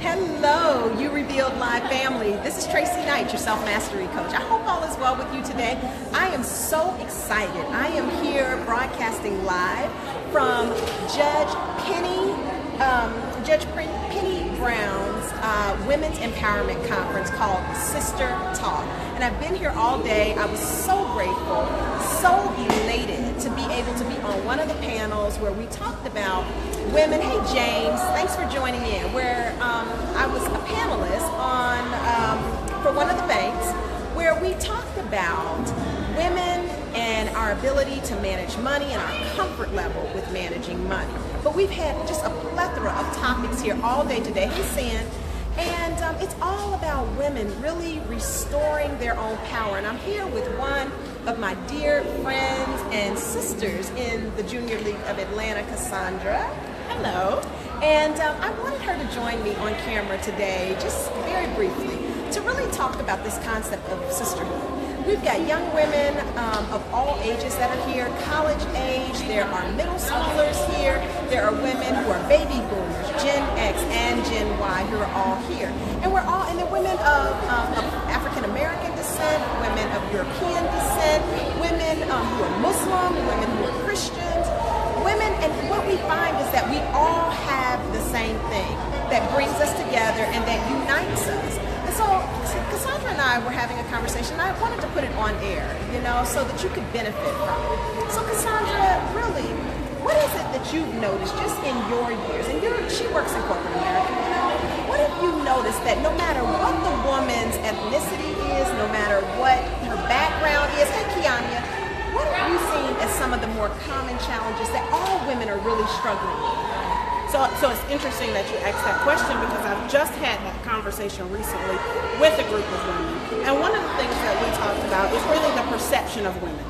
Hello, You Revealed Live family. This is Tracey Knight, your self-mastery coach. I hope all is well with you today. I am so excited. I am here broadcasting live from Judge Penny Brown's Women's Empowerment Conference called Sister Talk. And I've been here all day. I was so grateful, so elated to be able to be on one of the panels where we talked about women. Hey James, thanks for joining in. Where I was a panelist on for one of the banks where we talked about women and our ability to manage money and our comfort level with managing money. But we've had just a plethora of topics here all day today. Hey San. And it's all about women really restoring their own power. And I'm here with one of my dear friends and sisters in the Junior League of Atlanta, Cassandra. Hello. And I wanted her to join me on camera today, just very briefly, to really talk about this concept of sisterhood. We've got young women of all ages that are here, college age, there are middle schoolers here, there are women who are baby boomers, Gen X and Gen Y who are all here. And they're women of African American descent, women of European descent, women who are Muslim, women who are Christians, women, and what we find is that we all have the same thing that brings us together and that unites us. So Cassandra and I were having a conversation. I wanted to put it on air, so that you could benefit from it. So Cassandra, really, what is it that you've noticed just in your years? And she works in corporate America. What have you noticed that no matter what the woman's ethnicity is, no matter what her background is, hey Kianya, what have you seen as some of the more common challenges that all women are really struggling with? So it's interesting that you asked that question because I've just had that conversation recently with a group of women. And one of the things that we talked about is really the perception of women.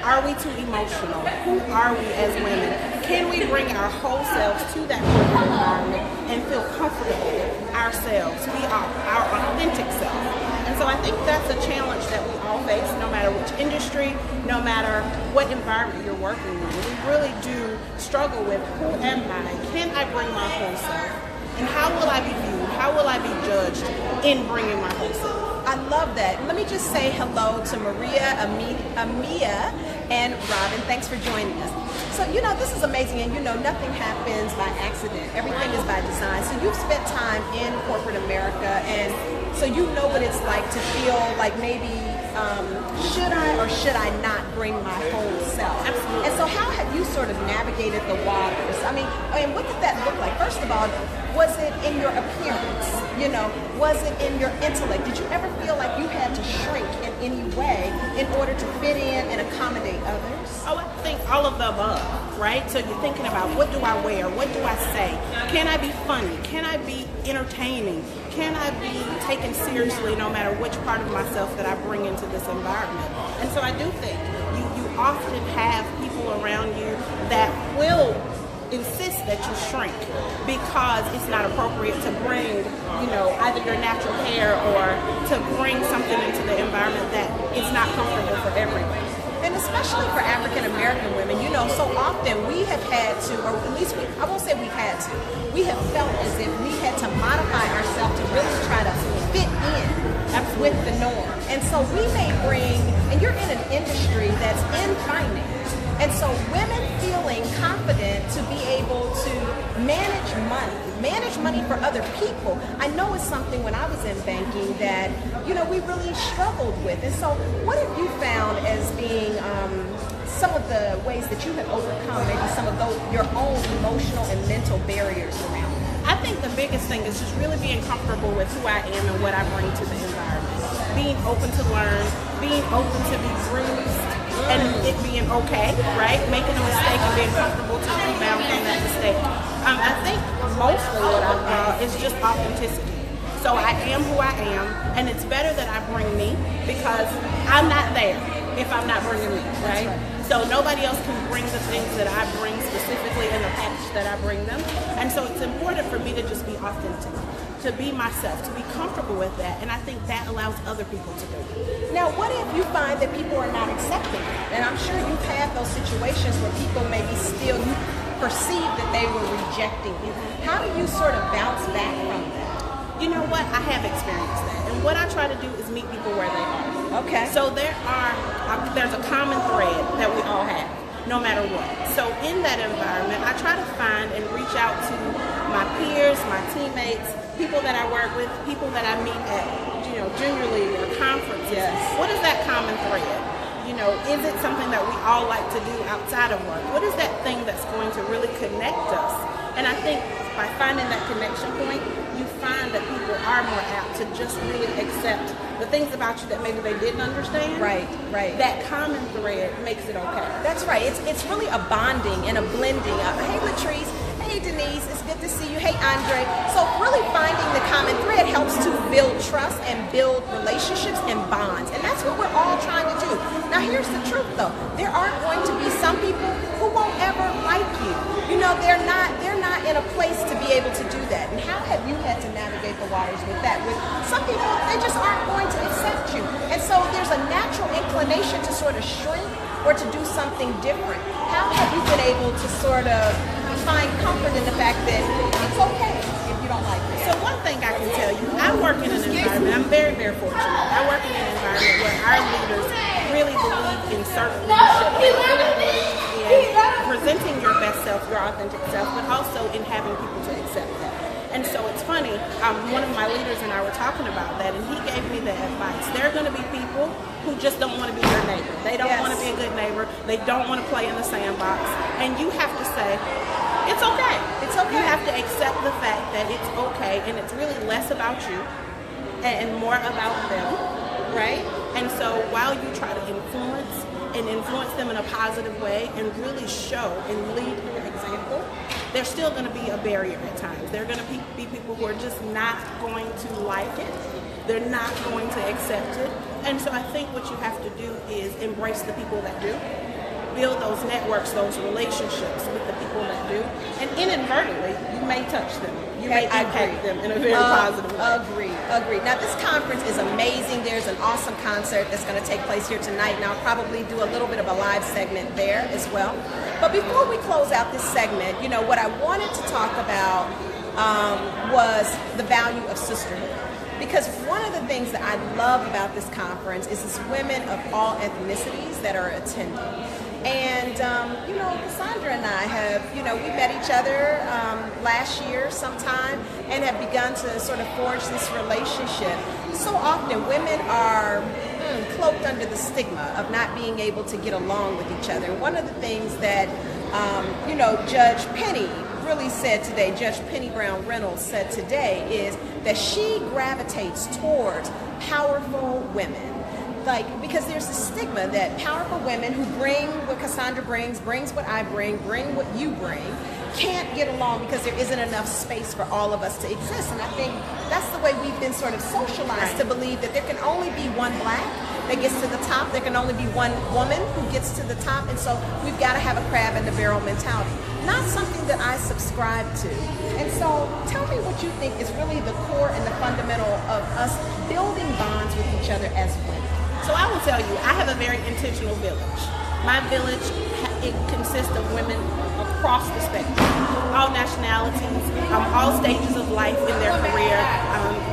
Are we too emotional? Who are we as women? Can we bring our whole selves to that corporate environment and feel comfortable ourselves, be our authentic self? And so I think that's a challenge that we all face, no matter which industry, no matter what environment you're working in. We really do struggle with who am I? Can I bring my whole self? And how will I be viewed? How will I be judged in bringing my whole self? I love that. Let me just say hello to Maria, Amia, and Robin. Thanks for joining us. So, this is amazing, and nothing happens by accident. Everything is by design. So you've spent time in corporate America, and so you know what it's like to feel like maybe should I or should I not bring my whole self? Absolutely. And so how have you sort of navigated the waters? I mean, what did that look like? First of all, was it in your appearance? Was it in your intellect? Did you ever feel like you had to shrink in any way in order to fit in and accommodate others? Oh, I think all of the above, right? So you're thinking about what do I wear? What do I say? Can I be funny? Can I be entertaining? Can I be taken seriously no matter which part of myself that I bring into this environment? And so I do think you often have people around you that will insist that you shrink because it's not appropriate to bring, either your natural hair or to bring something into the environment that is not comfortable for everyone. And especially for African American women, so often we have had to, or at least I won't say we've had to, we have felt as if we had to modify ourselves to really try to fit in with the norm. And so we may bring, and you're in an industry that's in finance, and so women feeling confident to be able to manage money for other people. I know it's something when I was in banking that, we really struggled with. And so what have you found as being some of the ways that you have overcome maybe some of your own emotional and mental barriers around it? I think the biggest thing is just really being comfortable with who I am and what I bring to the environment. Being open to learn, being open to be bruised, and it being okay, right? Making a mistake and being comfortable to rebound from that mistake. I think mostly what I brought is just authenticity. So I am who I am, and it's better that I bring me because I'm not there if I'm not bringing me, right? So nobody else can bring the things that I bring specifically in the package that I bring them. And so it's important for me to just be authentic, to be myself, to be comfortable with that. And I think that allows other people to do it. Now, what if you find that people are not accepting it? And I'm sure you've had those situations where people maybe still, perceived that they were rejecting you. How do you sort of bounce back from that? You know what? I have experienced that. And what I try to do is meet people where they are. Okay. So there's a common thread that we all have, no matter what. So in that environment, I try to find and reach out to my peers, my teammates, people that I work with, people that I meet at, junior league or conferences. Yes. What is that common thread? Is it something that we all like to do outside of work? What is that thing that's going to really connect us? And I think by finding that connection point, you find that people are more apt to just really accept the things about you that maybe they didn't understand. Right. That common thread makes it okay. That's right. It's really a bonding and a blending of, hey, Latrice, hey, Denise, it's good to see you. Hey, Andre. So really finding the common thread helps to build trust and build relationships and bonds. And that's what we're all trying to do. Now, here's the truth, though. There are going to be some people who won't ever like you. They're not in a place to be able to do that. And how have you had to navigate the waters with that? With some people, they just aren't going to accept you. And so there's a natural inclination to sort of shrink or to do something different. How have you been able to sort of find comfort in the fact that it's okay if you don't like it? So one thing I can tell you, I work in an environment, I'm very, very fortunate. I work in an environment where our leaders really believe in servant leadership. They really believe in presenting your best self, your authentic self, but also in having people to accept that. And so it's funny, one of my leaders and I were talking about that, and he gave me the advice. There are going to be people who just don't want to be your neighbor. They don't want to be a good neighbor. They don't want to play in the sandbox. And you have to say, it's okay. It's okay. You have to accept the fact that it's okay, and it's really less about you and more about them, right? And so while you try to influence them in a positive way and really show and lead your example, there's still going to be a barrier at times. There are going to be people who are just not going to like it. They're not going to accept it. And so I think what you have to do is embrace the people that do. Build those networks, those relationships with the people that do. And inadvertently, you may touch them. You may impact them in a very positive way. Agree. Now, this conference is amazing. There's an awesome concert that's going to take place here tonight, and I'll probably do a little bit of a live segment there as well. But before we close out this segment, what I wanted to talk about was the value of sisterhood. Because one of the things that I love about this conference is it's women of all ethnicities that are attending. And, Cassandra and I have, we met each other last year sometime and have begun to sort of forge this relationship. So often women are cloaked under the stigma of not being able to get along with each other. One of the things that, Judge Penny really said today, Judge Penny Brown Reynolds said today, is that she gravitates towards powerful women. Because there's a stigma that powerful women who bring what Cassandra brings what I bring what you bring, can't get along because there isn't enough space for all of us to exist. And I think that's the way we've been sort of socialized to believe that there can only be one black that gets to the top. There can only be one woman who gets to the top. And so we've got to have a crab in the barrel mentality. Not something that I subscribe to. And so tell me what you think is really the core and the fundamental of us building bonds with each other as women. So I will tell you, I have a very intentional village. My village, it consists of women across the spectrum, all nationalities, all stages of life in their career.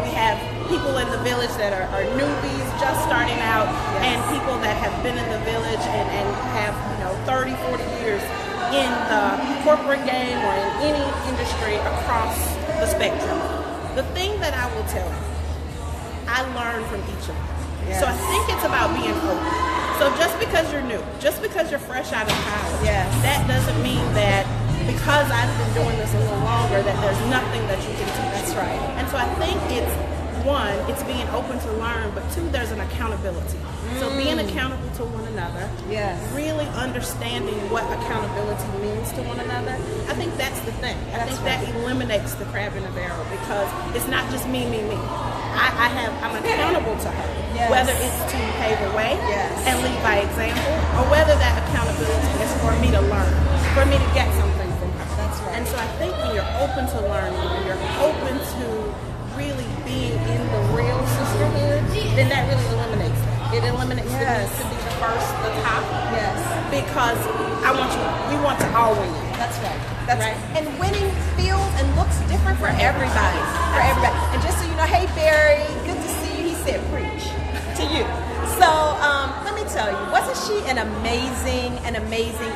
We have people in the village that are newbies, just starting out, and people that have been in the village and have 30, 40 years in the corporate game or in any industry across the spectrum. The thing that I will tell you, I learn from each of them. Yes. So I think it's about being open. So just because you're new, just because you're fresh out of college, that doesn't mean that because I've been doing this a little longer that there's nothing that you can teach. That's right. And so I think it's, one, it's being open to learn, but two, there's an accountability. So being accountable to one another, really understanding what accountability means to one another, I think that's the thing. I think that eliminates the crab in the barrel because it's not just me. I'm accountable to her, whether it's to pave the way and lead by example, or whether that accountability is for me to learn, for me to get something from her. That's right. And so I think when you're open to learning, when you're open to really being in the real sisterhood, then that really eliminates that. It eliminates the need to be the first, the top. Yes. Because we want to all win. That's right. That's Right. And winning feels and looks different for everybody. For everybody. And just so you know, hey Barry, good to see you. He said preach to you. So let me tell you, wasn't she an amazing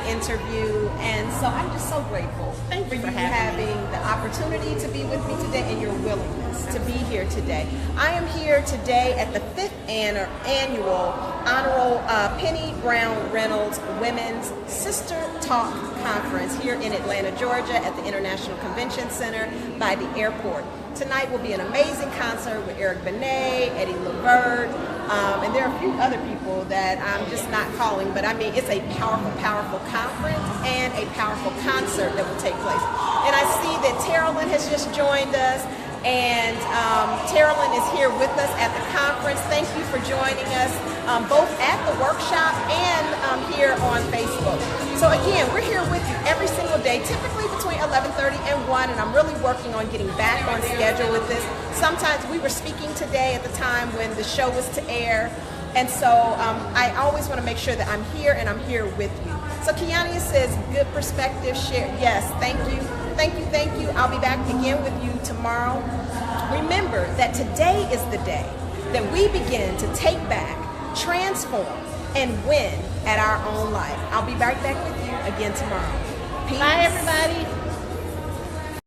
interview? And so I'm just so grateful Thank you for for you having having the opportunity to be with me today and your willingness to be here today. I am here today at the 5th annual Honorable Penny Brown Reynolds Women's Sister Talk Conference here in Atlanta, Georgia at the International Convention Center by the airport. Tonight will be an amazing concert with Eric Benet, Eddie Levert, and there are a few other people that I'm just not calling, but I mean, it's a powerful, powerful conference and a powerful concert that will take place. And I see that Terrellyn has just joined us, and Terrellyn is here with us at the conference. Thank you for joining us, both at the workshop and here on Facebook. So again, we're here with you every single day, typically between 11:30 and 1, and I'm really working on getting back on schedule with this. Sometimes we were speaking today at the time when the show was to air, and so I always want to make sure that I'm here and I'm here with you. So Kiania says, good perspective share. Yes, thank you. Thank you, thank you. I'll be back again with you tomorrow. Remember that today is the day that we begin to take back, transform, and win at our own life. I'll be right back with you again tomorrow. Peace. Bye, everybody.